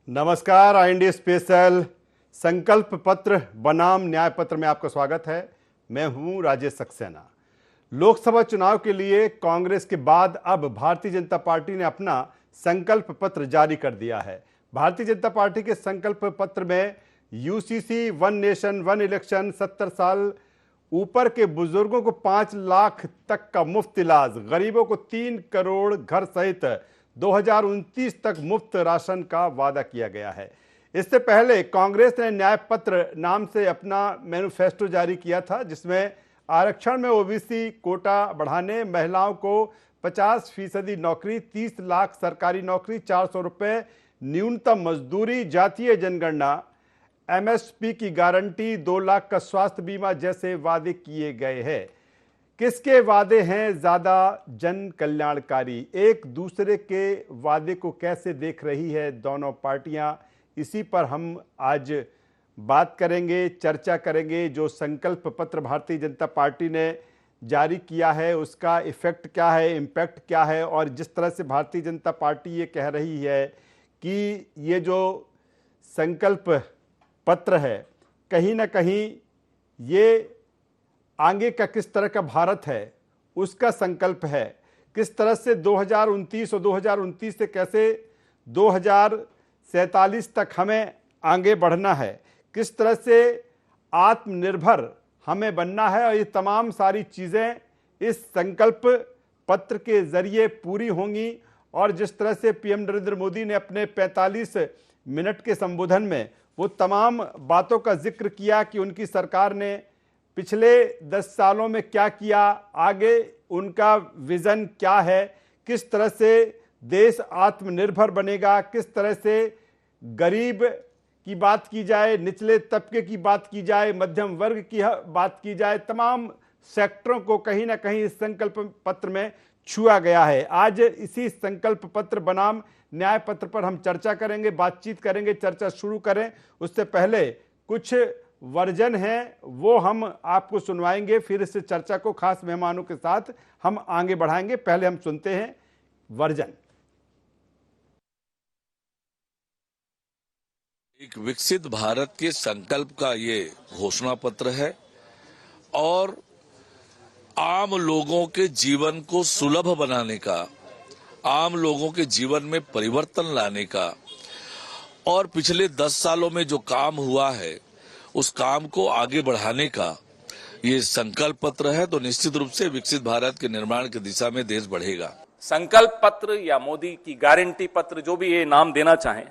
नमस्कार। IND special संकल्प पत्र बनाम न्याय पत्र में आपका स्वागत है। मैं हूं राजेश सक्सेना। लोकसभा चुनाव के लिए कांग्रेस के बाद अब भारतीय जनता पार्टी ने अपना संकल्प पत्र जारी कर दिया है। भारतीय जनता पार्टी के संकल्प पत्र में UCC, one nation one election, 70 साल ऊपर के बुजुर्गों को 5 लाख तक का मुफ्त इलाज, गरीबों को 3 करोड़ घर सहित 2029 तक मुफ्त राशन का वादा किया गया है। इससे पहले कांग्रेस ने न्याय पत्र नाम से अपना मैनिफेस्टो जारी किया था, जिसमें आरक्षण में OBC कोटा बढ़ाने, महिलाओं को 50% नौकरी, 30 लाख सरकारी नौकरी, 400 रुपये न्यूनतम मजदूरी, जातीय जनगणना, MSP की गारंटी, 2 लाख का स्वास्थ्य बीमा जैसे वादे किए गए हैं। किसके वादे हैं ज्यादा जन कल्याणकारी? एक दूसरे के वादे को कैसे देख रही है दोनों पार्टियां, इसी पर हम आज बात करेंगे, चर्चा करेंगे। जो संकल्प पत्र भारतीय जनता पार्टी ने जारी किया है उसका इफेक्ट क्या है, इम्पैक्ट क्या है, और जिस तरह से भारतीय जनता पार्टी ये कह रही है कि ये जो संकल्प पत्र है कहीं ना कहीं ये आगे का किस तरह का भारत है उसका संकल्प है। किस तरह से 2029 और 2029 से कैसे 2047 तक हमें आगे बढ़ना है, किस तरह से आत्मनिर्भर हमें बनना है, और ये तमाम सारी चीज़ें इस संकल्प पत्र के जरिए पूरी होंगी। और जिस तरह से PM नरेंद्र मोदी ने अपने 45 मिनट के संबोधन में वो तमाम बातों का जिक्र किया कि उनकी सरकार ने पिछले 10 सालों में क्या किया, आगे उनका विजन क्या है, किस तरह से देश आत्मनिर्भर बनेगा, किस तरह से गरीब की बात की जाए, निचले तबके की बात की जाए, मध्यम वर्ग की बात की जाए, तमाम सेक्टरों को कहीं ना कहीं इस संकल्प पत्र में छुआ गया है। आज इसी संकल्प पत्र बनाम न्याय पत्र पर हम चर्चा करेंगे, बातचीत करेंगे। चर्चा शुरू करें उससे पहले कुछ वर्जन है वो हम आपको सुनवाएंगे, फिर इस चर्चा को खास मेहमानों के साथ हम आगे बढ़ाएंगे। पहले हम सुनते हैं वर्जन। एक विकसित भारत के संकल्प का ये घोषणा पत्र है और आम लोगों के जीवन को सुलभ बनाने का, आम लोगों के जीवन में परिवर्तन लाने का, और पिछले 10 सालों में जो काम हुआ है उस काम को आगे बढ़ाने का ये संकल्प पत्र है। तो निश्चित रूप से विकसित भारत के निर्माण की दिशा में देश बढ़ेगा। संकल्प पत्र या मोदी की गारंटी पत्र, जो भी ये नाम देना चाहें,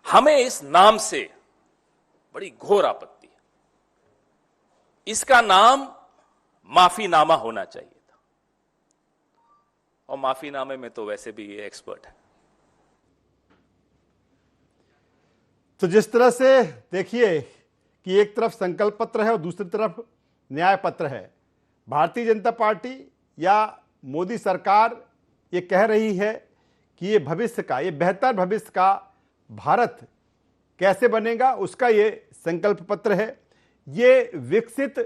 हमें इस नाम से बड़ी घोर आपत्ति है। इसका नाम माफीनामा होना चाहिए था, और माफीनामे में तो वैसे भी ये एक्सपर्ट है। तो जिस तरह से देखिए कि एक तरफ संकल्प पत्र है और दूसरी तरफ न्याय पत्र है, भारतीय जनता पार्टी या मोदी सरकार ये कह रही है कि ये भविष्य का, ये बेहतर भविष्य का भारत कैसे बनेगा उसका ये संकल्प पत्र है। ये विकसित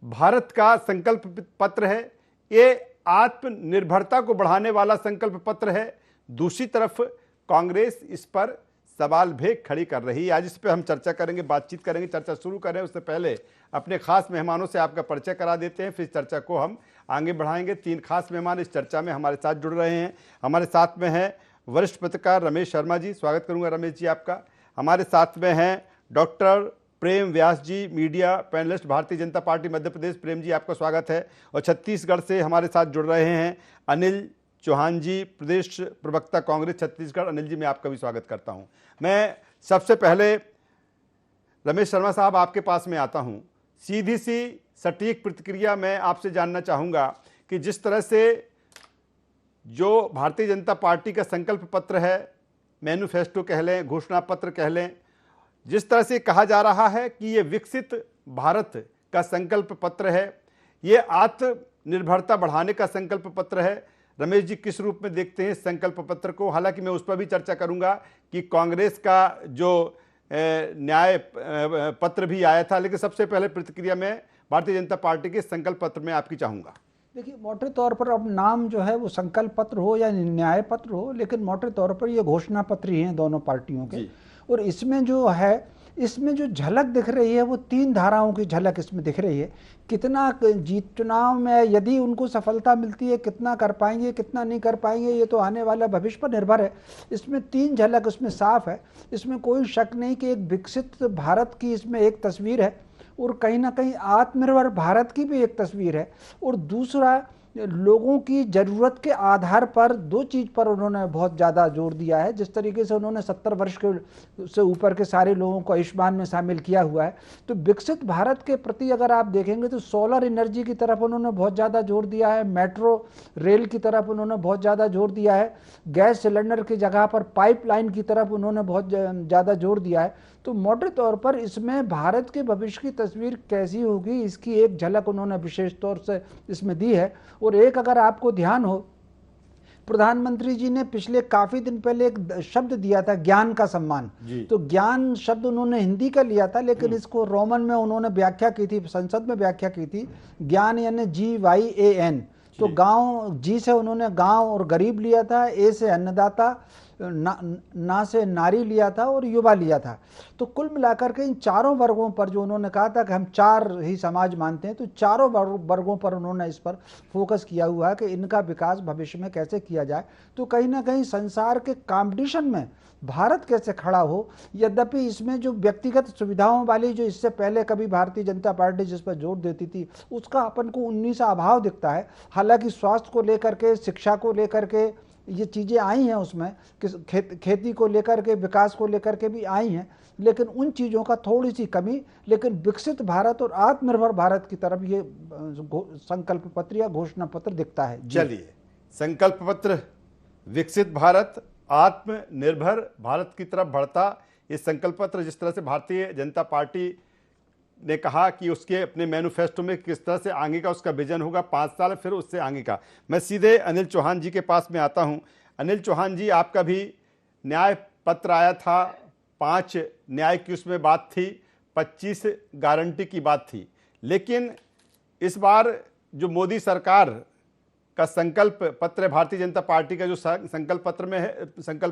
भारत का संकल्प पत्र है, ये आत्मनिर्भरता को बढ़ाने वाला संकल्प पत्र है। दूसरी तरफ कांग्रेस इस पर सवाल भी खड़ी कर रही है। आज इस पर हम चर्चा करेंगे, बातचीत करेंगे। चर्चा शुरू करें उससे पहले अपने खास मेहमानों से आपका परिचय करा देते हैं, फिर चर्चा को हम आगे बढ़ाएंगे। 3 खास मेहमान इस चर्चा में हमारे साथ जुड़ रहे हैं। हमारे साथ में हैं वरिष्ठ पत्रकार रमेश शर्मा जी, स्वागत करूंगा रमेश जी आपका। हमारे साथ में हैं डॉक्टर प्रेम व्यास जी, media panelist, Bharatiya Janata party Madhya Pradesh. Prem ji आपका स्वागत है। और छत्तीसगढ़ से हमारे साथ जुड़ रहे हैं अनिल चौहान जी, प्रदेश प्रवक्ता कांग्रेस छत्तीसगढ़। अनिल जी मैं आपका भी स्वागत करता हूं। मैं सबसे पहले रमेश शर्मा साहब आपके पास में आता हूं। सीधी सी सटीक प्रतिक्रिया मैं आपसे जानना चाहूँगा कि जिस तरह से जो भारतीय जनता पार्टी का संकल्प पत्र है, मैनिफेस्टो कह लें, घोषणा पत्र कह लें, जिस तरह से कहा जा रहा है कि ये विकसित भारत का संकल्प पत्र है, ये आत्मनिर्भरता बढ़ाने का संकल्प पत्र है, रमेश जी किस रूप में देखते हैं इस संकल्प पत्र को? हालांकि मैं उस पर भी चर्चा करूंगा कि कांग्रेस का जो न्याय पत्र भी आया था, लेकिन सबसे पहले प्रतिक्रिया में भारतीय जनता पार्टी के संकल्प पत्र में आपकी चाहूंगा। देखिए, मोटे तौर पर अब नाम जो है वो संकल्प पत्र हो या न्याय पत्र हो, लेकिन मोटे तौर पर ये घोषणा पत्र ही हैं दोनों पार्टियों के। और इसमें जो है, इसमें जो झलक दिख रही है वो 3 धाराओं की झलक इसमें दिख रही है। कितना चुनाव में यदि उनको सफलता मिलती है, कितना कर पाएंगे कितना नहीं कर पाएंगे, ये तो आने वाला भविष्य पर निर्भर है। इसमें 3 झलक इसमें साफ है। इसमें कोई शक नहीं कि एक विकसित भारत की इसमें एक तस्वीर है, और कहीं ना कहीं आत्मनिर्भर भारत की भी एक तस्वीर है। और दूसरा, लोगों की ज़रूरत के आधार पर 2 चीज़ पर उन्होंने बहुत ज़्यादा जोर दिया है। जिस तरीके से उन्होंने 70 वर्ष के से ऊपर के सारे लोगों को आयुष्मान में शामिल किया हुआ है, तो विकसित भारत के प्रति अगर आप देखेंगे तो सोलर एनर्जी की तरफ उन्होंने बहुत ज़्यादा जोर दिया है, मेट्रो रेल की तरफ उन्होंने बहुत ज़्यादा जोर दिया है, गैस सिलेंडर की जगह पर पाइपलाइन की तरफ उन्होंने बहुत ज़्यादा जोर दिया है। तो मोटे तौर पर इसमें भारत के भविष्य की तस्वीर कैसी होगी, इसकी एक झलक उन्होंने विशेष तौर से इसमें दी है। और एक अगर आपको ध्यान हो, प्रधानमंत्री जी ने पिछले काफी दिन पहले एक शब्द दिया था, ज्ञान का सम्मान। तो ज्ञान शब्द उन्होंने हिंदी का लिया था, लेकिन इसको रोमन में उन्होंने व्याख्या की थी, संसद में व्याख्या की थी। ज्ञान यानी GYAN। तो गांव, जी से उन्होंने गांव और गरीब लिया था, ए से अन्नदाता, ना से नारी लिया था, और युवा लिया था। तो कुल मिलाकर के इन चारों वर्गों पर जो उन्होंने कहा था कि हम 4 ही समाज मानते हैं, तो चारों वर्गों पर उन्होंने इस पर फोकस किया हुआ है कि इनका विकास भविष्य में कैसे किया जाए। तो कहीं ना कहीं संसार के कंपटीशन में भारत कैसे खड़ा हो। यद्यपि इसमें जो व्यक्तिगत सुविधाओं वाली, जो इससे पहले कभी भारतीय जनता पार्टी जिस पर जोर देती थी, उसका अपन को 19 अभाव दिखता है। हालांकि स्वास्थ्य को लेकर के, शिक्षा को लेकर के ये चीज़ें आई हैं, उसमें खेती को लेकर के, विकास को लेकर के भी आई हैं, लेकिन उन चीज़ों का थोड़ी सी कमी। लेकिन विकसित भारत और आत्मनिर्भर भारत की तरफ ये संकल्प पत्र या घोषणा पत्र दिखता है। चलिए, संकल्प पत्र विकसित भारत, आत्मनिर्भर भारत की तरफ बढ़ता, ये संकल्प पत्र जिस तरह से भारतीय जनता पार्टी ने कहा कि उसके अपने मैनिफेस्टो में किस तरह से आगे का उसका विजन होगा 5 साल, फिर उससे आगे का। मैं सीधे अनिल चौहान जी के पास में आता हूं। अनिल चौहान जी, आपका भी न्याय पत्र आया था, 5 न्याय की उसमें बात थी, 25 गारंटी की बात थी, लेकिन इस बार जो मोदी सरकार का संकल्प पत्र है, भारतीय जनता पार्टी का जो संकल्प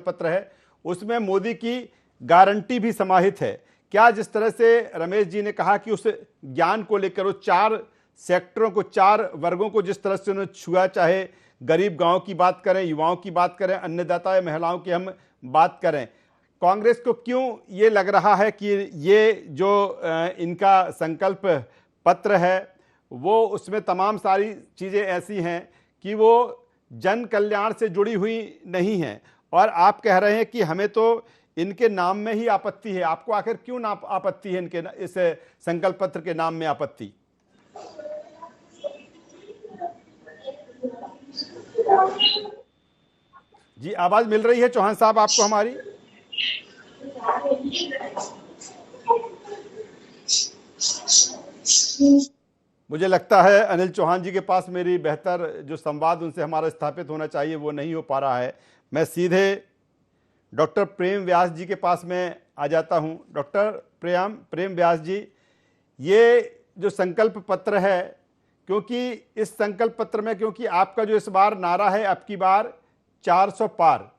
पत्र है, उसमें मोदी की गारंटी भी समाहित है। क्या जिस तरह से रमेश जी ने कहा कि उस ज्ञान को लेकर, वो 4 सेक्टरों को, 4 वर्गों को जिस तरह से उन्होंने छुआ, चाहे गरीब गांव की बात करें, युवाओं की बात करें, अन्नदाता या महिलाओं की हम बात करें, कांग्रेस को क्यों ये लग रहा है कि ये जो इनका संकल्प पत्र है वो उसमें तमाम सारी चीज़ें ऐसी हैं कि वो जन कल्याण से जुड़ी हुई नहीं हैं, और आप कह रहे हैं कि हमें तो इनके नाम में ही आपत्ति है। आपको आखिर क्यों ना आपत्ति है इनके इस संकल्प पत्र के नाम में आपत्ति? जी, आवाज मिल रही है चौहान साहब आपको हमारी? मुझे लगता है अनिल चौहान जी के पास मेरी बेहतर जो संवाद उनसे हमारा स्थापित होना चाहिए वो नहीं हो पा रहा है। मैं सीधे डॉक्टर प्रेम व्यास जी के पास में आ जाता हूं। डॉक्टर प्रेम व्यास जी, ये जो संकल्प पत्र है, क्योंकि इस संकल्प पत्र में, क्योंकि आपका जो इस बार नारा है, अब की बार 400 पार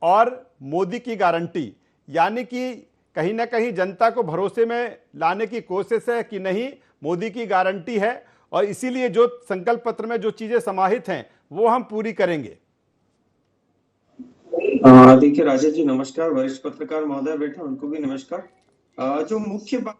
और मोदी की गारंटी, यानी कि कहीं ना कहीं जनता को भरोसे में लाने की कोशिश है कि नहीं, मोदी की गारंटी है और इसीलिए जो संकल्प पत्र में जो चीजें समाहित हैं वो हम पूरी करेंगे। देखिए राजेश जी नमस्कार, वरिष्ठ पत्रकार महोदय बैठे उनको भी नमस्कार। जो मुख्य बात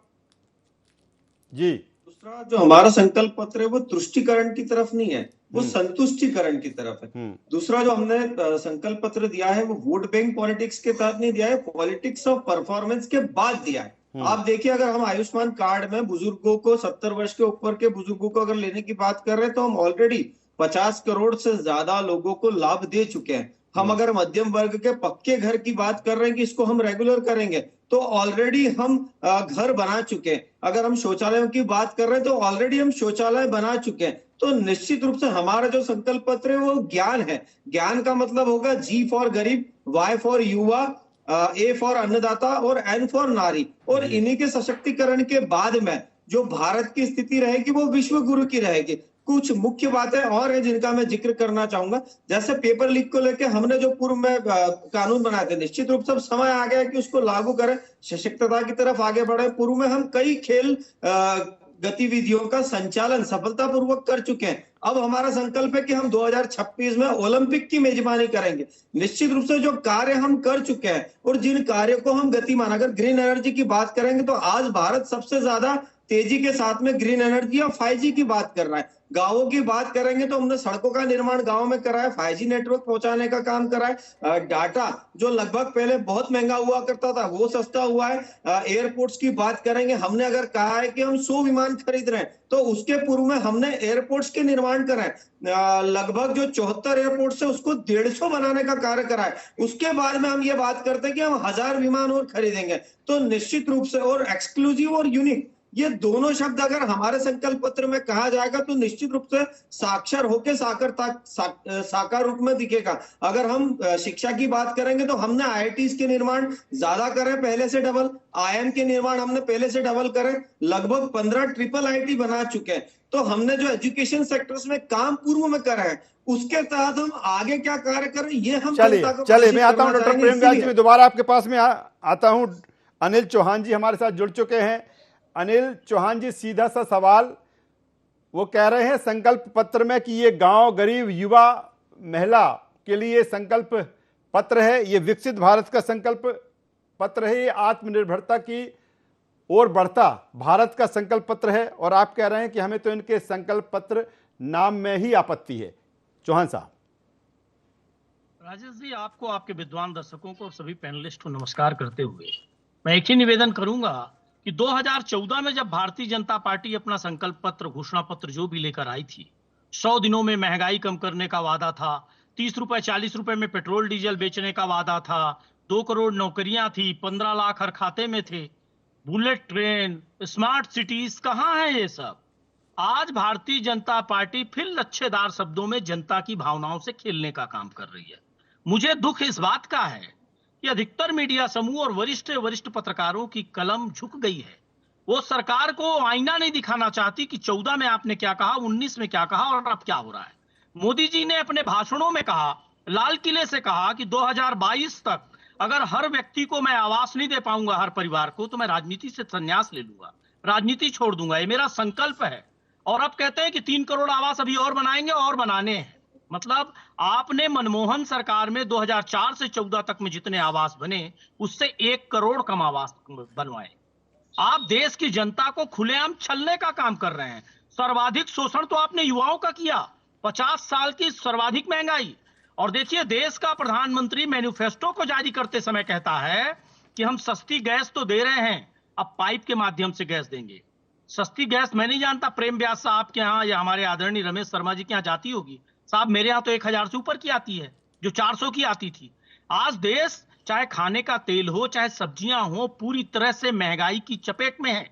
जी, दूसरा जो हमारा संकल्प पत्र है वो तुष्टिकरण की तरफ नहीं है, वो संतुष्टिकरण की तरफ है। दूसरा जो हमने संकल्प पत्र दिया है वो वोट बैंक पॉलिटिक्स के तहत नहीं दिया है, पॉलिटिक्स ऑफ परफॉर्मेंस के बाद दिया है। आप देखिए, अगर हम आयुष्मान कार्ड में बुजुर्गों को, 70 वर्ष के ऊपर के बुजुर्गों को अगर लेने की बात कर रहे हैं तो हम ऑलरेडी 50 करोड़ से ज्यादा लोगों को लाभ दे चुके हैं। हम अगर मध्यम वर्ग के पक्के घर की बात कर रहे हैं कि इसको हम रेगुलर करेंगे, तो ऑलरेडी हम घर बना चुके हैं। अगर हम शौचालयों की बात कर रहे हैं तो ऑलरेडी हम शौचालय बना चुके हैं। तो निश्चित रूप से हमारा जो संकल्प पत्र है वो ज्ञान है। ज्ञान का मतलब होगा G फॉर गरीब, Y फॉर युवा, A फॉर अन्नदाता और N फॉर नारी। और इन्हीं के सशक्तिकरण के बाद में जो भारत की स्थिति रहेगी वो विश्व गुरु की रहेगी। कुछ मुख्य बातें और हैं जिनका मैं जिक्र करना चाहूंगा। जैसे पेपर लीक को लेकर हमने जो पूर्व में कानून बनाए थे, निश्चित रूप से अब समय आ गया है कि उसको लागू करें, सशक्तता की तरफ आगे बढ़े। पूर्व में हम कई खेल गतिविधियों का संचालन सफलतापूर्वक कर चुके हैं। अब हमारा संकल्प है कि हम 2026 में ओलंपिक की मेजबानी करेंगे। निश्चित रूप से जो कार्य हम कर चुके हैं और जिन कार्यों को हम गतिमान, अगर ग्रीन एनर्जी की बात करेंगे तो आज भारत सबसे ज्यादा तेजी के साथ में ग्रीन एनर्जी और 5G की बात कर रहा है। गांवों की बात करेंगे तो हमने सड़कों का निर्माण गांव में करा है, 5G नेटवर्क पहुंचाने का काम करा है। डाटा जो लगभग पहले बहुत महंगा हुआ करता था वो सस्ता हुआ है। एयरपोर्ट्स की बात करेंगे, हमने अगर कहा है कि हम 100 विमान खरीद रहे हैं तो उसके पूर्व में हमने एयरपोर्ट्स के निर्माण करा है। लगभग जो 74 एयरपोर्ट है उसको 150 बनाने का कार्य करा है। उसके बाद में हम ये बात करते हैं कि हम 1000 विमान और खरीदेंगे। तो निश्चित रूप से, और एक्सक्लूसिव और यूनिक, ये दोनों शब्द अगर हमारे संकल्प पत्र में कहा जाएगा तो निश्चित रूप से साक्षर होके साकार रूप में दिखेगा। अगर हम शिक्षा की बात करेंगे तो हमने IITs के निर्माण ज्यादा करे, पहले से डबल। IIM के निर्माण हमने पहले से डबल करे, लगभग 15 ट्रिपल IIT बना चुके हैं। तो हमने जो एजुकेशन सेक्टर्स में काम पूर्व में करा है उसके तहत हम आगे क्या कार्य करें, ये हम चलिए मैं आता हूं डॉक्टर प्रेमव्यास जी, दोबारा आपके पास में आता हूं। अनिल चौहान जी हमारे साथ जुड़ चुके हैं। अनिल चौहान जी, सीधा सा सवाल, वो कह रहे हैं संकल्प पत्र में कि ये गांव, गरीब, युवा, महिला के लिए संकल्प पत्र है, ये विकसित भारत का संकल्प पत्र है, ये आत्मनिर्भरता की ओर बढ़ता भारत का संकल्प पत्र है, और आप कह रहे हैं कि हमें तो इनके संकल्प पत्र नाम में ही आपत्ति है। चौहान साहब। राजेश जी, आपको, आपके विद्वान दर्शकों को और सभी पैनलिस्ट को नमस्कार करते हुए मैं एक ही निवेदन करूंगा कि 2014 में जब भारतीय जनता पार्टी अपना संकल्प पत्र, घोषणा पत्र जो भी लेकर आई थी, 100 दिनों में महंगाई कम करने का वादा था, 30 रुपए 40 रुपए में पेट्रोल डीजल बेचने का वादा था, 2 करोड़ नौकरियां थी, 15 लाख हर खाते में थे, बुलेट ट्रेन, स्मार्ट सिटीज, कहां है ये सब? आज भारतीय जनता पार्टी फिर लच्छेदार शब्दों में जनता की भावनाओं से खेलने का काम कर रही है। मुझे दुख इस बात का है कि अधिकतर मीडिया समूह और वरिष्ठ पत्रकारों की कलम झुक गई है। वो सरकार को आईना नहीं दिखाना चाहती कि 14 में आपने क्या कहा, 19 में क्या कहा और अब क्या हो रहा है। मोदी जी ने अपने भाषणों में कहा, लाल किले से कहा कि 2022 तक अगर हर व्यक्ति को मैं आवास नहीं दे पाऊंगा, हर परिवार को, तो मैं राजनीति से संन्यास ले लूंगा, राजनीति छोड़ दूंगा, ये मेरा संकल्प है। और अब कहते हैं कि 3 करोड़ आवास अभी और बनाएंगे और बनाने हैं। मतलब आपने मनमोहन सरकार में 2004 से 14 तक में जितने आवास बने उससे 1 करोड़ कम आवास बनवाए। आप देश की जनता को खुलेआम छलने का काम कर रहे हैं। सर्वाधिक शोषण तो आपने युवाओं का किया, 50 साल की सर्वाधिक महंगाई। और देखिए, देश का प्रधानमंत्री मैनिफेस्टो को जारी करते समय कहता है कि हम सस्ती गैस तो दे रहे हैं, अब पाइप के माध्यम से गैस देंगे। सस्ती गैस मैं नहीं जानता प्रेम व्यास साहब के यहाँ या हमारे आदरणीय रमेश शर्मा जी के यहाँ जाती होगी। साहब, मेरे यहाँ तो 1000 से ऊपर की आती है, जो 400 की आती थी। आज देश चाहे खाने का तेल हो, चाहे सब्जियां हो, पूरी तरह से महंगाई की चपेट में है।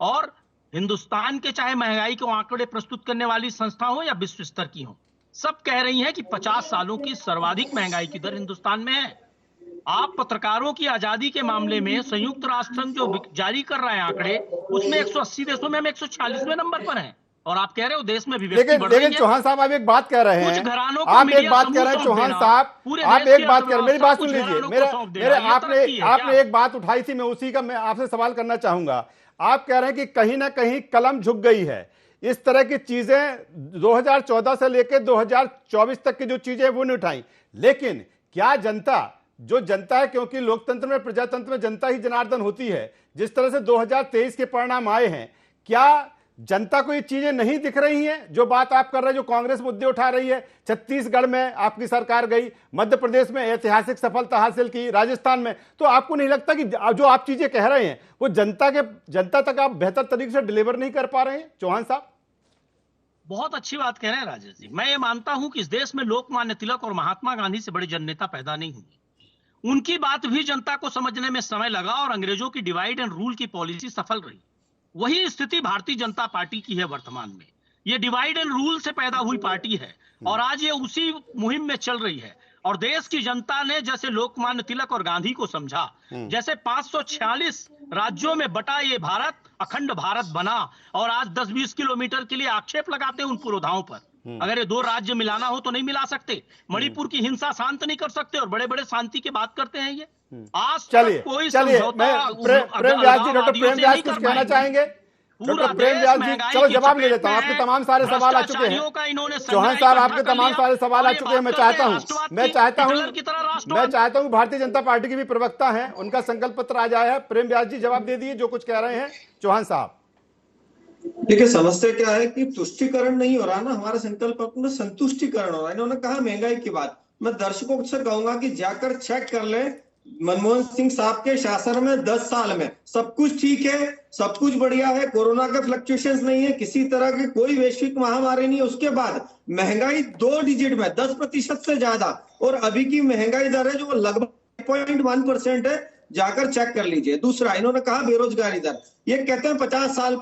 और हिंदुस्तान के चाहे महंगाई के आंकड़े प्रस्तुत करने वाली संस्था हो या विश्व स्तर की हो, सब कह रही हैं कि 50 सालों की सर्वाधिक महंगाई की दर हिंदुस्तान में है। आप पत्रकारों की आजादी के मामले में संयुक्त राष्ट्र संघ जो जारी कर रहा है आंकड़े, उसमें 180 देशों में हम 146वें नंबर पर हैं। और आप कह रहे हो देश में अभिव्यक्ति बढ़ रही है। लेकिन चौहान साहब, आप एक बात कह रहे हैं, कुछ घरानों को आप एक मीडिया बात कह रहे हैं समूह चौहान सौंप साहब, देना, आप पूरे एक बात देश कर, की मेरी बात सुन अर्थव्यवस्था लीजिए। कुछ घरानों को सौंप देना, ये आपने तरक्की है एक बात उठाई थी, मैं उसी का मैं आपसे सवाल करना चाहूंगा। आप कह रहे हैं कि कहीं ना कहीं कलम झुक गई है। इस तरह की चीजें 2014 से लेकर 2024 तक की जो चीजें वो नहीं उठाई, लेकिन क्या जनता है, क्योंकि लोकतंत्र में, प्रजातंत्र में जनता ही जनार्दन होती है। जिस तरह से 2023 के परिणाम आए हैं, क्या जनता को ये चीजें नहीं दिख रही हैं? जो बात आप कर रहे हैं, जो कांग्रेस मुद्दे उठा रही है, छत्तीसगढ़ में आपकी सरकार गई, मध्य प्रदेश में ऐतिहासिक सफलता हासिल की, राजस्थान में, तो आपको नहीं लगता कि जो आप चीजें कह रहे हैं वो जनता तक आप बेहतर तरीके से डिलीवर नहीं कर पा रहे हैं? चौहान साहब, बहुत अच्छी बात कह रहे हैं राजेश जी। मैं ये मानता हूं कि इस देश में लोकमान्य तिलक और महात्मा गांधी से बड़े जननेता पैदा नहीं हुए। उनकी बात भी जनता को समझने में समय लगा और अंग्रेजों की डिवाइड एंड रूल की पॉलिसी सफल रही। वही स्थिति भारतीय जनता पार्टी की है वर्तमान में। ये डिवाइड एंड रूल से पैदा हुई पार्टी है और आज ये उसी मुहिम में चल रही है। और देश की जनता ने जैसे लोकमान्य तिलक और गांधी को समझा, जैसे 546 राज्यों में बटा ये भारत अखंड भारत बना, और आज 10-20 किलोमीटर के लिए आक्षेप लगाते हैं उन पुरोधाओं पर। अगर ये दो राज्य मिलाना हो तो नहीं मिला सकते, मणिपुर की हिंसा शांत नहीं कर सकते, और बड़े बड़े शांति की बात करते हैं ये। आज चलिए कोई चलिए, समझौता मैं प्रेम व्यास जी, डॉक्टर प्रेम व्यास कुछ कहना चाहेंगे? डॉक्टर प्रेम व्यास जी, चलो जवाब ले लेता हूं, आपके तमाम सारे सवाल आ चुके हैं। चौहान साहब, आपके तमाम सारे सवाल आ चुके हैं। मैं चाहता हूं भारतीय जनता पार्टी की भी प्रवक्ता हैं, उनका संकल्प पत्र आ जाए है। प्रेम व्यास जी जवाब दे दिए जो कुछ कह रहे हैं चौहान साहब। देखिए, समस्या क्या है कि तुष्टिकरण नहीं हो रहा ना, हमारा संकल्प पत्र में संतुष्टिकरण हो रहा है। इन्होंने कहा महंगाई की बात, मैं दर्शकों से कहूंगा कि जाकर चेक कर ले, मनमोहन सिंह साहब के शासन में 10 साल में सब कुछ ठीक है, सब कुछ बढ़िया है, कोरोना का फ्लक्चुएशंस नहीं है, किसी तरह की कोई वैश्विक महामारी नहीं है। उसके बाद महंगाई 2 डिजिट में 10% से ज्यादा, और अभी की महंगाई दर है जो लगभग 0.1% है, जाकर चेक कर लीजिए। दूसरा, इन्होंने कहा बेरोजगारी दर, ये कहते हैं 50 साल।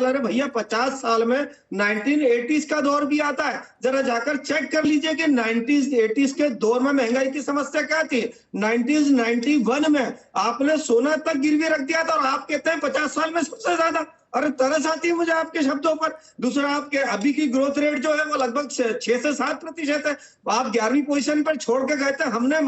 अरे भैया, 50 साल में 1980s का दौर भी आता है। जरा जाकर चेक कर लीजिए कि 90s 80s के दौर में महंगाई की समस्या क्या थी। 91 में आपने सोना तक गिरवी रख दिया था, और आप कहते हैं 50 साल में सबसे ज्यादा। अरे तरस आती है मुझे आपके शब्दों पर। दूसरा, आपके अभी की ग्रोथ रेट जो है वो लगभग 6 से 7% है। आप 11वीं पोजीशन पर छोड़ के गए थे, हमने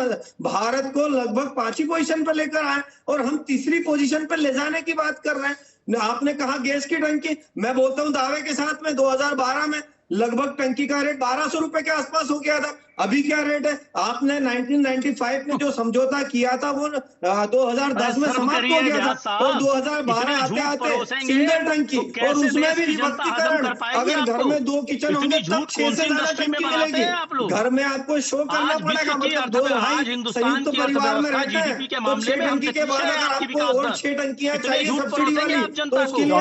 भारत को लगभग 5वीं पोजीशन पर लेकर आए, और हम 3री पोजीशन पर ले जाने की बात कर रहे हैं। आपने कहा गैस की टंकी, मैं बोलता हूं दावे के साथ में 2012 में लगभग टंकी का रेट 1200 रुपए के आसपास हो गया था। अभी क्या रेट है? आपने 1995 में जो समझौता किया था वो 2010 में समाप्त हो गया था, और 2012 आते आते सिंगल टंकी, और उसमें भी विभक्तीकरण। अगर घर में 2 किचन होंगे तब 6 से ज्यादा टंकी मिलेगी। घर में आपको शो करना पड़ेगा, मतलब 2 भाई संयुक्त परिवार में रहते हैं तो 6 टंकी के बाद अगर आपको और 6 टंकियां चाहिए सब्सिडी वाली, तो उसके लिए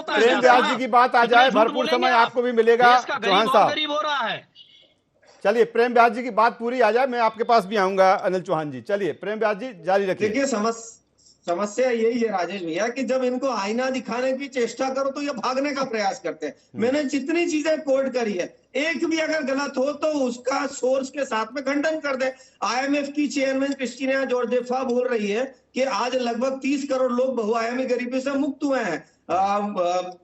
प्रेम व्यास जी की बात आ जाए, भरपूर समय आपको भी मिलेगा चौहान साहब। गरीब हो रहा है। चलिए, प्रेम व्यास जी की बात पूरी आ जाए, मैं आपके पास भी आऊंगा अनिल चौहान जी। चलिए प्रेम व्यास जी जारी रखिए। देखिए, समस्या यही है राजेश भैया कि जब इनको आईना दिखाने की चेष्टा करो तो ये भागने का प्रयास करते हैं। मैंने जितनी चीजें कोट करी है, एक भी अगर गलत हो तो उसका सोर्स के साथ में खंडन कर दे। IMF की चेयरमैन क्रिस्टीना जॉर्जेवा बोल रही है कि आज लगभग 30 करोड़ लोग बहुआयामी गरीबी से मुक्त हुए हैं।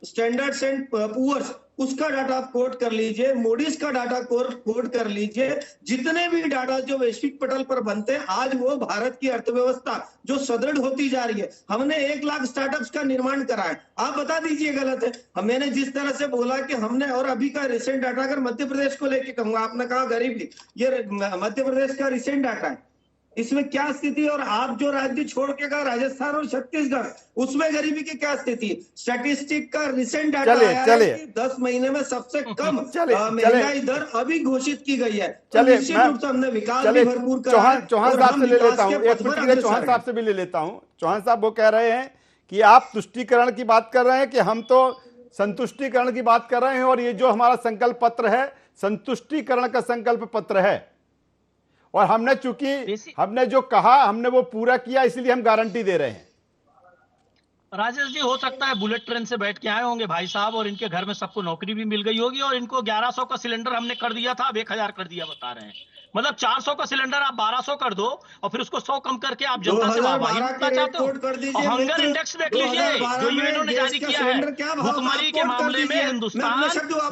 स्टैंडर्ड एंड पुअर्स, उसका डाटा आप कोट कर लीजिए, मोडीज का डाटा कोट कर लीजिए, जितने भी डाटा जो वैश्विक पटल पर बनते हैं, आज वो भारत की अर्थव्यवस्था जो सुदृढ़ होती जा रही है। हमने 1 लाख स्टार्टअप्स का निर्माण करा है, आप बता दीजिए गलत है। मैंने जिस तरह से बोला कि हमने, और अभी का रिसेंट डाटा अगर मध्य प्रदेश को लेके कहूंगा, आपने कहा गरीबी, ये मध्य प्रदेश का रिसेंट डाटा है, इसमें क्या स्थिति, और आप जो राज्य छोड़ के गए राजस्थान और छत्तीसगढ़, उसमें गरीबी की क्या स्थिति। स्टैटिस्टिक का रिसेंट डाटा आया है कि 10 महीने में सबसे कम महंगाई दर अभी घोषित की गई है। निश्चित रूप से हमने विकास भी भरपूर करा है। चौहान साहब से ले लेता हूं, एक मिनट के लिए चौहान साहब से भी ले लेता हूं। चौहान साहब वो कह रहे हैं कि आप तुष्टीकरण की बात कर रहे हैं कि हम तो संतुष्टीकरण की बात कर रहे हैं, और ये जो हमारा संकल्प पत्र है संतुष्टीकरण का संकल्प पत्र है, और हमने चूंकि हमने जो कहा हमने वो पूरा किया, इसलिए हम गारंटी दे रहे हैं। राजेश जी, हो सकता है बुलेट ट्रेन से बैठ के आए होंगे भाई साहब, और इनके घर में सबको नौकरी भी मिल गई होगी, और इनको 1100 का सिलेंडर हमने कर दिया था, अब 1000 कर दिया बता रहे हैं। मतलब 400 का सिलेंडर आप 1200 कर दो, और फिर उसको 100 कम करके आप जनता से वाहवाही करना चाहते हो। और हंगर इंडेक्स देख लीजिए जो यूएनओ ने जारी किया है, भुखमरी के मामले में हिंदुस्तान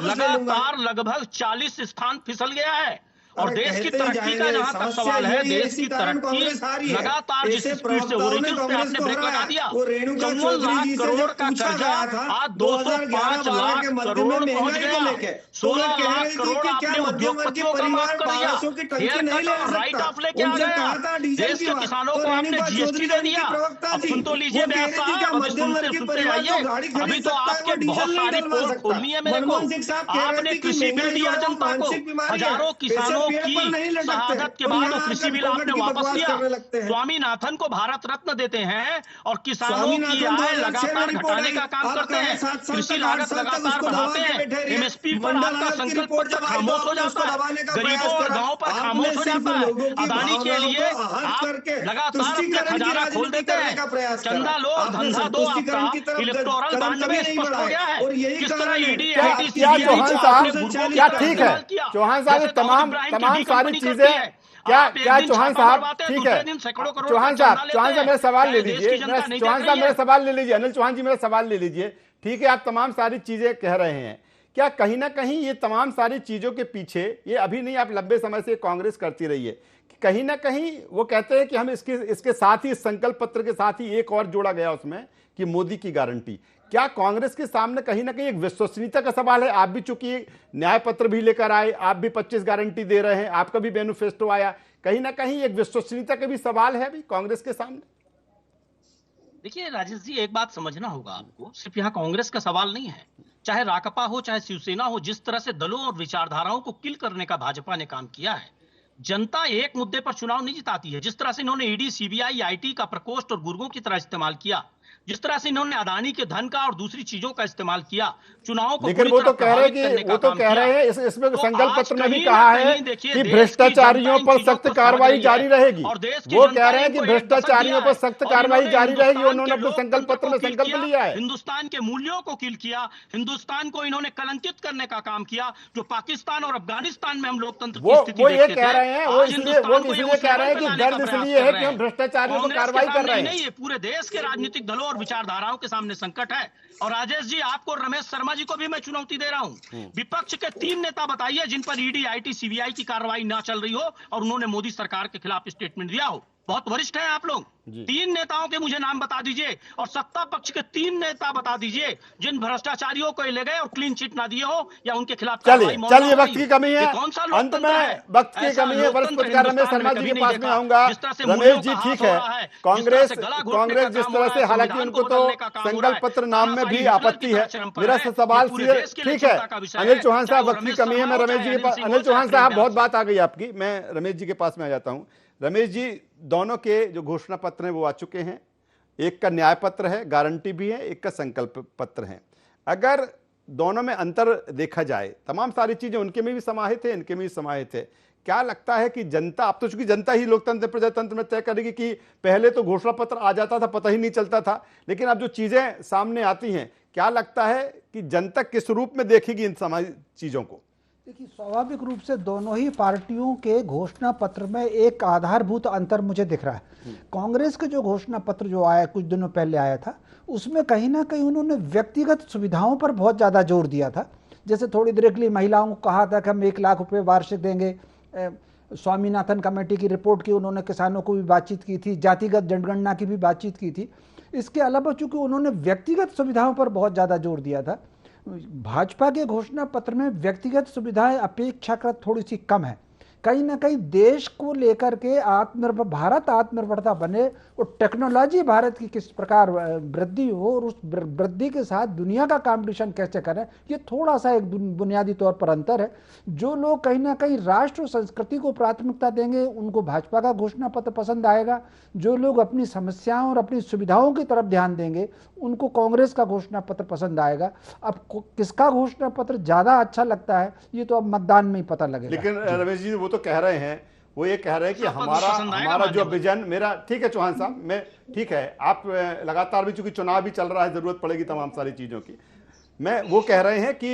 लगातार लगभग 40 स्थान फिसल गया है। और देश की तरक्की का जहां तक सवाल है, देश की तरक्की लगातार जिस स्पीड से हो रही थी, उस पर आपने ब्रेक लगा दिया। 54 लाख करोड़ का कर्जा आज 205 लाख करोड़ पहुंच गया। 16 लाख करोड़ आपने उद्योगपतियों का माफ कर दिया। हेयर कट और राइट ऑफ लेके आ गया। देश के किसानों को आपने GST दे दिया। अब सुन तो लीजिए व्यास साहब, सुनते आइए, अभी तो आपके बहुत सारी पोल खोलनी है मेरे को। आपने कृषि बिल दिया जनता को, हजारों किसानों पेपर नहीं की लटकते शहादत के और बाद यहाँ वो कृषि आकर बिल फोकट आपने की वापस बकवास लिया। करने लगते हैं। स्वामीनाथन को भारत रत्न देते हैं और किसानों की स्वामीनाथन आय 2006 में लगातार रिपोर्ट घटाने आई, का काम आप करते कहे हैं। 7 साल कृषि तक 8 लागत साल तक लगातार उसको दबा बढ़ाते के हैं। बैठे रहिए। एमएसपी पर मंडल आपका आयोग की संकल्प रिपोर्ट पत्र जब आई तो खामोश हो आपने उसको जाता है। दबाने का गरीबों प्रयास और करा। गांव पर आपने खामोश हो सिर्फ जाता है। लोगों की अदानी के भावनाओं लिए को आहत आप करके लगातार अपने तुष्टीकरण की खजाना खोल राजनीति देते करने हैं। का प्रयास चंदा करा। लो और आपने धंधा दो, संतुष्टीकरण आपका की तरफ इलेक्टोरल कदम बांड कभी में नहीं स्पष्ट हो बढ़ाए गया है। और यही किस तरह कारण है। ईडी क्या आईटी क्या सीबीआई चौहान को साहब, आपने गुर्गों की क्या तरह ठीक है इस्तेमाल किया। चौहान साहब, ये जैसे दाऊद तमाम इब्राहिम की तमाम डी सारी कंपनी करती चीजें, है। क्या आप एक क्या दिन चौहान छापा साहब मरवाते हैं, ठीक दूसरे है। दिन सैकड़ों करोड़ चौहान का चंदा साहब, लेते चौहान साहब हैं। मेरा सवाल ले देश लीजिए, की जनता नहीं चौहान देख साहब रही मेरा है। सवाल ले लीजिए, अनिल चौहान जी मेरा सवाल ले लीजिए। ठीक है, आप तमाम सारी चीजें कह रहे हैं, क्या कहीं ना कहीं ये तमाम सारी चीजों के पीछे, ये अभी नहीं, आप लंबे समय से कांग्रेस करती रही है, कि कहीं ना कहीं वो कहते हैं कि हम इसके साथ ही, इस संकल्प पत्र के साथ ही एक और जोड़ा गया उसमें कि मोदी की गारंटी। क्या कांग्रेस के सामने कहीं ना कहीं एक विश्वसनीयता का सवाल है? आप भी चूंकि न्याय पत्र भी लेकर आए, आप भी 25 गारंटी दे रहे हैं, आपका भी मैनिफेस्टो आया, कहीं ना कहीं एक विश्वसनीयता का भी सवाल है अभी कांग्रेस के सामने। देखिए राजेश जी, एक बात समझना होगा आपको, सिर्फ यहाँ कांग्रेस का सवाल नहीं है। चाहे राकपा हो, चाहे शिवसेना हो, जिस तरह से दलों और विचारधाराओं को किल करने का भाजपा ने काम किया है, जनता एक मुद्दे पर चुनाव नहीं जिताती है। जिस तरह से इन्होंने ईडी, सीबीआई, आईटी का प्रकोष्ठ और गुर्गों की तरह इस्तेमाल किया, जिस तरह से इन्होंने अदानी के धन का और दूसरी चीजों का इस्तेमाल किया, चुनाव को लेकिन पूरी वो तरह तो कह रहे हैं प्रभावित करने कि का वो तो काम कह रहे किया। हैं इसमें तो संकल्प आज पत्र में भी कहीं ना कहा है कहीं देखिए, कि देश की भ्रष्टाचारियों जनता इन पर चीजों सख्त को कार्रवाई समझ रही जारी है रहेगी। और देश की वो जनता कह रहे हैं इनको कि एक दशक भ्रष्टाचारियों दिया पर सख्त है और कार्रवाई इन्होंने जारी रहेगी, हिंदुस्तान उन्होंने के अपने संकल्प लोकतंत्र पत्र को में किल संकल्प किया, लिया है। हिंदुस्तान के मूल्यों को किल किया, हिंदुस्तान को इन्होंने कलंकित करने का काम किया। जो पाकिस्तान और अफगानिस्तान में हम लोकतंत्र की स्थिति वो ये देखते कह थे, रहे हैं, वो आज इसलिए हिंदुस्तान को ये इसलिए उस कह रहे लेवल हैं पे कि लाने का दर्द प्रयास इसलिए कर है रहे कि हम हैं। भ्रष्टाचारियों पर कांग्रेस के कार्रवाई कर सामने रहे ही हैं। नहीं, ये पूरे देश के राजनीतिक दलों और विचारधाराओं के सामने संकट है। और राजेश जी, आपको, रमेश शर्मा जी को भी मैं चुनौती दे रहा हूं, विपक्ष के 3 नेता बताइए जिन पर ईडी, आईटी, सीबीआई की कार्रवाई ना चल रही हो और उन्होंने मोदी सरकार के खिलाफ स्टेटमेंट दिया हो। बहुत वरिष्ठ हैं आप लोग, 3 नेताओं के मुझे नाम बता दीजिए, और सत्ता पक्ष के 3 नेता बता दीजिए जिन भ्रष्टाचारियों को ले गए और क्लीन चिट ना दिए हो या उनके खिलाफ कार्रवाई मौन चलिए, हो वक्त रही की हो। कमी है, ये कौन सा अंत लोकतंत्र में है? वक्त की ऐसा कमी है। वरिष्ठ लोकतंत्र पत्रकार रमेश हिंदुस्तान शर्मा में जी कभी के नहीं पास में देखा। आऊंगा। जिस तरह से रमेश मूल्यों जी का ठीक हास हो है, रहा है, जिस तरह से गला घोटने कांग्रेस का जिस काम हो तरह रहा से, है, हालांकि संविधान उनको को तो बदलने का काम हो रहा संकल्प है, पत्र नाम में तानाशाही भी हिटलर आपत्ति की है। तरह चरम पर मेरा है। सवाल ये पूरे सीधे, देश के लिए ठीक है चिंता का विषय अनिल है, चौहान चाहे साहब, वो वक्त की रमेश कमी है। शर्मा मैं हो, रमेश चाहे जी के अनिल पास, सिंह हो, अनिल चाहे चौहान प्रेम साहब, व्यास बहुत हो। बात आ गई आपकी, मैं रमेश जी के पास में आ जाता हूं। रमेश जी, दोनों के जो घोषणा पत्र हैं वो आ चुके हैं, एक का न्याय पत्र है, गारंटी भी है, एक का संकल्प पत्र है। अगर दोनों में अंतर देखा जाए, तमाम सारी चीजें उनके में भी समाहित है, इनके में भी समाहित है, क्या लगता है कि जनता, अब तो चूंकि जनता ही लोकतंत्र प्रजातंत्र में तय करेगी कि पहले तो घोषणा पत्र आ जाता था, पता ही नहीं चलता था, लेकिन अब जो चीजें सामने आती हैं, क्या लगता है कि जनता किस रूप में देखेगी इन समाज चीजों को? देखिए, स्वाभाविक रूप से दोनों ही पार्टियों के घोषणा पत्र में एक आधारभूत अंतर मुझे दिख रहा है। कांग्रेस के जो घोषणा पत्र जो आया, कुछ दिनों पहले आया था, उसमें कहीं ना कहीं उन्होंने व्यक्तिगत सुविधाओं पर बहुत ज़्यादा जोर दिया था। जैसे थोड़ी देर के लिए महिलाओं को कहा था कि हम 1 लाख रुपए वार्षिक देंगे। स्वामीनाथन कमेटी की रिपोर्ट की उन्होंने किसानों को भी बातचीत की थी, जातिगत जनगणना की भी बातचीत की थी। इसके अलावा चूंकि उन्होंने व्यक्तिगत सुविधाओं पर बहुत ज़्यादा जोर दिया था, भाजपा के घोषणा पत्र में व्यक्तिगत सुविधाएं अपेक्षाकृत थोड़ी सी कम है। कहीं ना कहीं देश को लेकर के आत्मनिर्भर भारत, आत्मनिर्भरता बने और टेक्नोलॉजी भारत की किस प्रकार वृद्धि हो और उस वृद्धि के साथ दुनिया का कंपटीशन कैसे करें, ये थोड़ा सा एक बुनियादी तौर पर अंतर है। जो लोग कहीं ना कहीं राष्ट्र और संस्कृति को प्राथमिकता देंगे उनको भाजपा का घोषणा पत्र पसंद आएगा। जो लोग अपनी समस्याओं और अपनी सुविधाओं की तरफ ध्यान देंगे उनको कांग्रेस का घोषणा पत्र पसंद आएगा। अब किसका घोषणा पत्र ज्यादा अच्छा लगता है ये तो अब मतदान में ही पता लगेगा। लेकिन रमेश जी वो तो कह रहे हैं, वो ये कह रहे हैं कि हमारा जो विजन, मेरा ठीक है चौहान साहब, मैं ठीक है, आप लगातार भी, चूंकि चुनाव भी चल रहा है, जरूरत पड़ेगी तमाम सारी चीजों की, मैं वो कह रहे हैं कि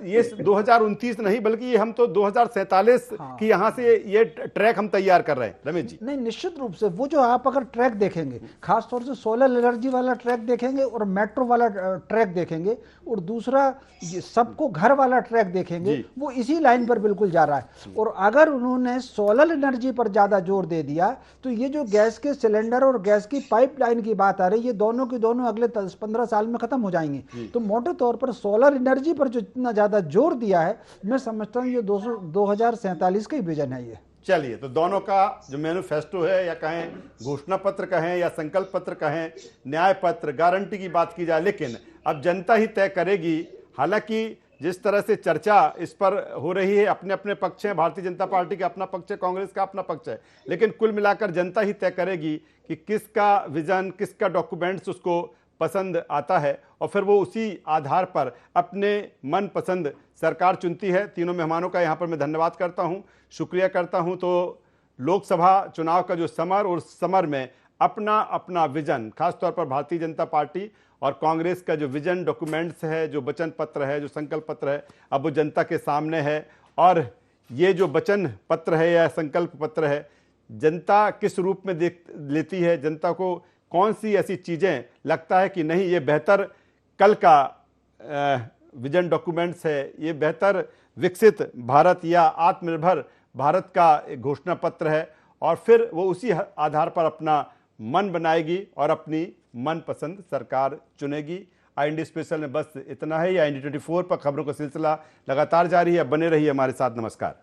ये 2029 नहीं बल्कि ये हम तो 2047 की यहाँ से ये ट्रैक हम तैयार कर रहे हैं। रमेश जी, नहीं, निश्चित रूप से वो जो आप अगर ट्रैक देखेंगे, खासतौर से सोलर एनर्जी वाला ट्रैक देखेंगे और मेट्रो वाला ट्रैक देखेंगे और दूसरा सबको घर वाला ट्रैक देखेंगे, वो इसी लाइन पर बिल्कुल जा रहा है। और अगर उन्होंने सोलर एनर्जी पर ज्यादा जोर दे दिया तो ये जो गैस के सिलेंडर और गैस की पाइपलाइन की बात आ रही है, ये दोनों के दोनों अगले 10-15 साल में खत्म हो जाएंगे। तो मोटे तौर पर सोलर एनर्जी पर जो इतना ज्यादा जोर दिया है, मैं समझता हूँ ये 2047 का ही विजन है ये। चलिए, तो दोनों का जो मैनिफेस्टो है, या कहें घोषणा पत्र कहें या संकल्प पत्र कहें, न्याय पत्र, गारंटी की बात की जाए, लेकिन अब जनता ही तय करेगी। हालांकि जिस तरह से चर्चा इस पर हो रही है, अपने अपने पक्ष हैं, भारतीय जनता पार्टी का अपना पक्ष है, कांग्रेस का अपना पक्ष है, लेकिन कुल मिलाकर जनता ही तय करेगी कि किसका विजन, किसका डॉक्यूमेंट्स उसको पसंद आता है और फिर वो उसी आधार पर अपने मन पसंद सरकार चुनती है। तीनों मेहमानों का यहाँ पर मैं धन्यवाद करता हूँ, शुक्रिया करता हूँ। तो लोकसभा चुनाव का जो समर, और समर में अपना अपना विजन, खासतौर पर भारतीय जनता पार्टी और कांग्रेस का जो विजन डॉक्यूमेंट्स है, जो वचन पत्र है, जो संकल्प पत्र है, अब वो जनता के सामने है। और ये जो वचन पत्र है या संकल्प पत्र है, जनता किस रूप में देख लेती है, जनता को कौन सी ऐसी चीज़ें लगता है कि नहीं ये बेहतर कल का विजन डॉक्यूमेंट्स है, ये बेहतर विकसित भारत या आत्मनिर्भर भारत का एक घोषणा पत्र है, और फिर वो उसी आधार पर अपना मन बनाएगी और अपनी मनपसंद सरकार चुनेगी। IND स्पेशल में बस इतना है। या IND 24 पर खबरों का सिलसिला लगातार जारी है, बने रहिए हमारे साथ। नमस्कार।